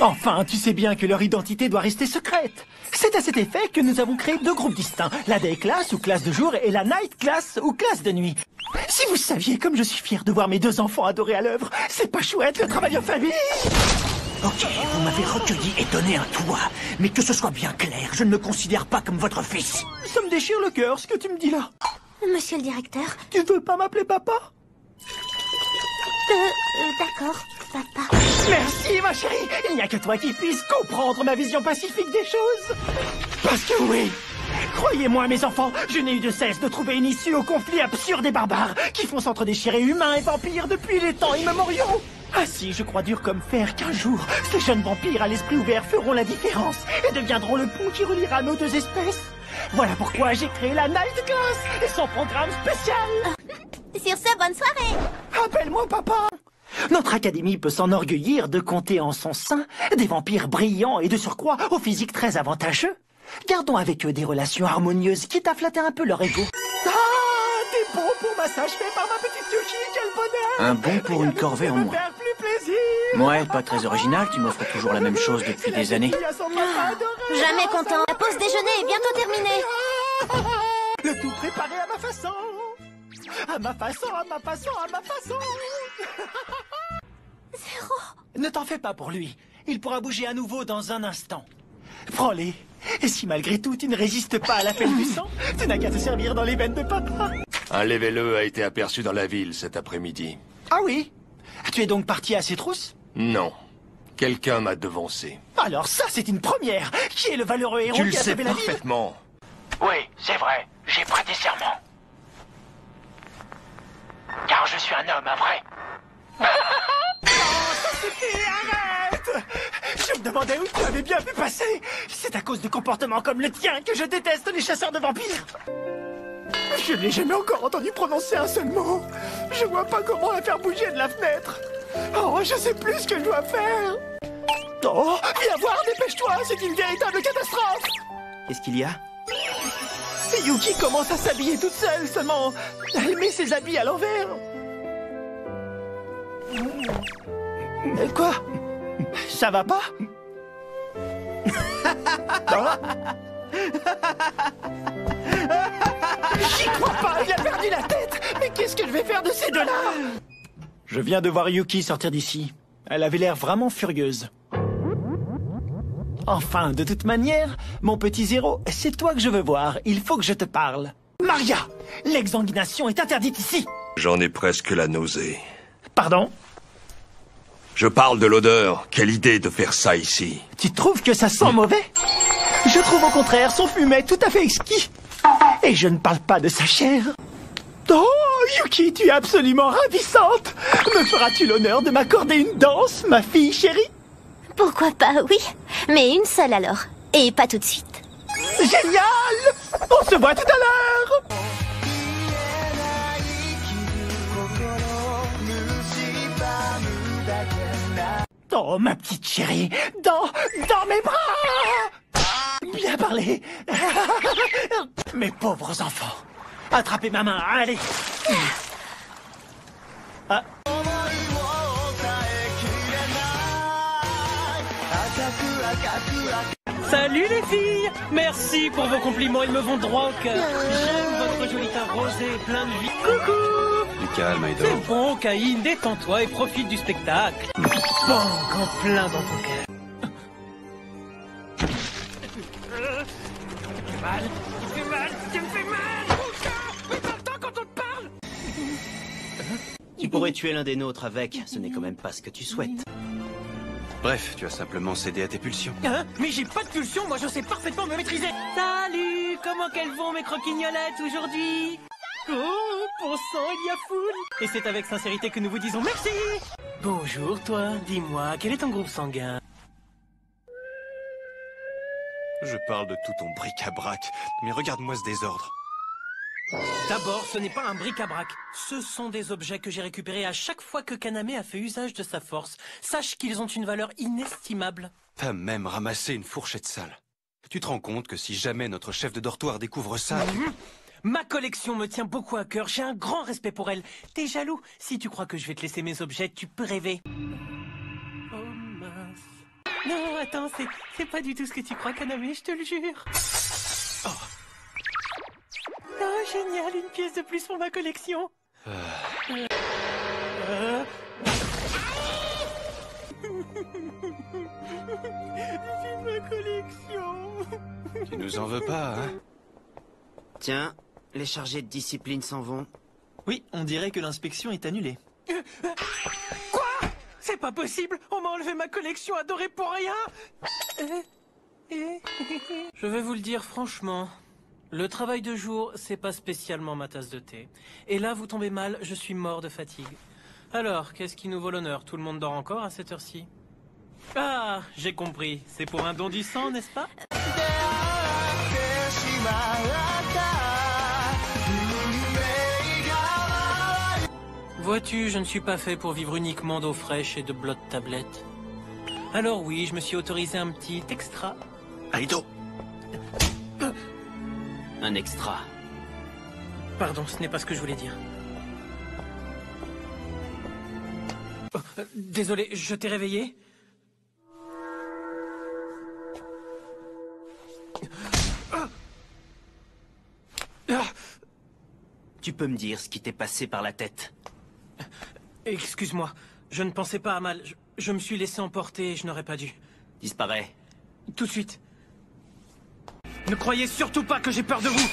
Enfin, tu sais bien que leur identité doit rester secrète. C'est à cet effet que nous avons créé 2 groupes distincts, la Day Class ou classe de jour et la Night Class ou classe de nuit. Si vous saviez comme je suis fier de voir mes 2 enfants adorés à l'œuvre, c'est pas chouette le travail en famille. Ok, vous m'avez recueilli et donné un toit, mais que ce soit bien clair, je ne me considère pas comme votre fils. Ça me déchire le cœur ce que tu me dis là. Monsieur le directeur. Tu veux pas m'appeler papa? D'accord, papa. Merci ma chérie, il n'y a que toi qui puisse comprendre ma vision pacifique des choses. Parce que oui, croyez-moi mes enfants, je n'ai eu de cesse de trouver une issue au conflit absurde et barbare qui font s'entre-déchirer humains et vampires depuis les temps immémoriaux. Ah si, je crois dur comme fer qu'un jour, ces jeunes vampires à l'esprit ouvert feront la différence et deviendront le pont qui reliera nos 2 espèces. Voilà pourquoi j'ai créé la Night Class et son programme spécial. Sur ce, bonne soirée. Appelle-moi papa. Notre académie peut s'enorgueillir de compter en son sein des vampires brillants et de surcroît au physique très avantageux. Gardons avec eux des relations harmonieuses, quitte à flatter un peu leur ego. Ah, des bons pour massage fait par ma petite Yuki, quel bonheur! Un bon pour une corvée en moins. Faire plus plaisir. Ouais, pas très original, tu m'offres toujours la même chose depuis des années. Jamais content. La pause déjeuner est bientôt terminée. Le tout préparé à ma façon. À ma façon, à ma façon, à ma façon. Zéro. Ne t'en fais pas pour lui. Il pourra bouger à nouveau dans un instant. Prends-les. Et si malgré tout tu ne résistes pas à l'appel du sang, tu n'as qu'à te servir dans les veines de papa. Un level a été aperçu dans la ville cet après-midi. Ah oui? Tu es donc parti à ses trousses? Non. Quelqu'un m'a devancé. Alors ça, c'est une première. Qui est le valeureux héros Tu le qui a sais sauvé la ville? parfaitement. Oui, c'est vrai, j'ai prêté serment. Car je suis un homme, un vrai. Arrête! Je me demandais où tu avais bien pu passer. C'est à cause de comportements comme le tien que je déteste les chasseurs de vampires. Je n'ai jamais encore entendu prononcer un seul mot. Je vois pas comment la faire bouger de la fenêtre. Oh, je sais plus ce que je dois faire. Oh, viens voir, dépêche-toi, c'est une véritable catastrophe. Qu'est-ce qu'il y a? Yuki commence à s'habiller toute seule, seulement elle met ses habits à l'envers. Quoi? Ça va pas? J'y crois pas, il a perdu la tête. Mais qu'est-ce que je vais faire de ces 2-là? Je viens de voir Yuki sortir d'ici. Elle avait l'air vraiment furieuse. Enfin, de toute manière, mon petit Zéro, c'est toi que je veux voir. Il faut que je te parle. Maria, l'exsanguination est interdite ici. J'en ai presque la nausée. Pardon? Je parle de l'odeur. Quelle idée de faire ça ici. Tu trouves que ça sent mauvais? Je trouve au contraire son fumet tout à fait exquis. Et je ne parle pas de sa chair. Oh, Yuki, tu es absolument ravissante. Me feras-tu l'honneur de m'accorder une danse, ma fille chérie? Pourquoi pas, oui. Mais une seule alors. Et pas tout de suite. Génial! On se voit tout à l'heure! Oh, ma petite chérie, dans mes bras! Bien parlé! Mes pauvres enfants! Attrapez ma main, allez! Ah. Salut les filles! Merci pour vos compliments, ils me vont droit au cœur. J'aime votre joli teint rosé, plein de vie. Coucou! Du calme, Aido. C'est bon, Caïn, détends-toi et profite du spectacle. Bon, en plein dans ton cœur. Tu fais mal, tu fais mal, tu me fais mal! Mais t'entends quand on te parle! Tu pourrais tuer l'un des nôtres avec, ce n'est quand même pas ce que tu souhaites. Bref, tu as simplement cédé à tes pulsions. Hein? Mais j'ai pas de pulsion, moi je sais parfaitement me maîtriser. Salut! Comment qu'elles vont mes croquignolettes aujourd'hui? Oh, bon sang, il y a foule! Et c'est avec sincérité que nous vous disons merci! Bonjour toi, dis-moi, quel est ton groupe sanguin? Je parle de tout ton bric-à-brac, mais regarde-moi ce désordre. D'abord, ce n'est pas un bric-à-brac. Ce sont des objets que j'ai récupérés à chaque fois que Kaname a fait usage de sa force. Sache qu'ils ont une valeur inestimable. T'as même ramassé une fourchette sale. Tu te rends compte que si jamais notre chef de dortoir découvre ça... Ma collection me tient beaucoup à cœur, j'ai un grand respect pour elle. T'es jaloux? Si tu crois que je vais te laisser mes objets, tu peux rêver. Oh mince. Non, attends, c'est pas du tout ce que tu crois, Kaname, je te le jure. Oh. Oh, génial, une pièce de plus pour ma collection. J'ai ma collection. Tu nous en veux pas, hein? Tiens, les chargés de discipline s'en vont. Oui, on dirait que l'inspection est annulée. Quoi? C'est pas possible. On m'a enlevé ma collection adorée pour rien. Je vais vous le dire franchement. Le travail de jour, c'est pas spécialement ma tasse de thé. Et là, vous tombez mal, je suis mort de fatigue. Alors, qu'est-ce qui nous vaut l'honneur? Tout le monde dort encore à cette heure-ci? Ah, j'ai compris. C'est pour un don du sang, n'est-ce pas? Vois-tu, je ne suis pas fait pour vivre uniquement d'eau fraîche et de blots de tablette. Alors oui, je me suis autorisé un petit extra. Aido! Un extra. Pardon, ce n'est pas ce que je voulais dire. Oh, désolé, je t'ai réveillé? Tu peux me dire ce qui t'est passé par la tête? Excuse-moi, je ne pensais pas à mal. Je me suis laissé emporter et je n'aurais pas dû. Disparais. Tout de suite. Ne croyez surtout pas que j'ai peur de vous.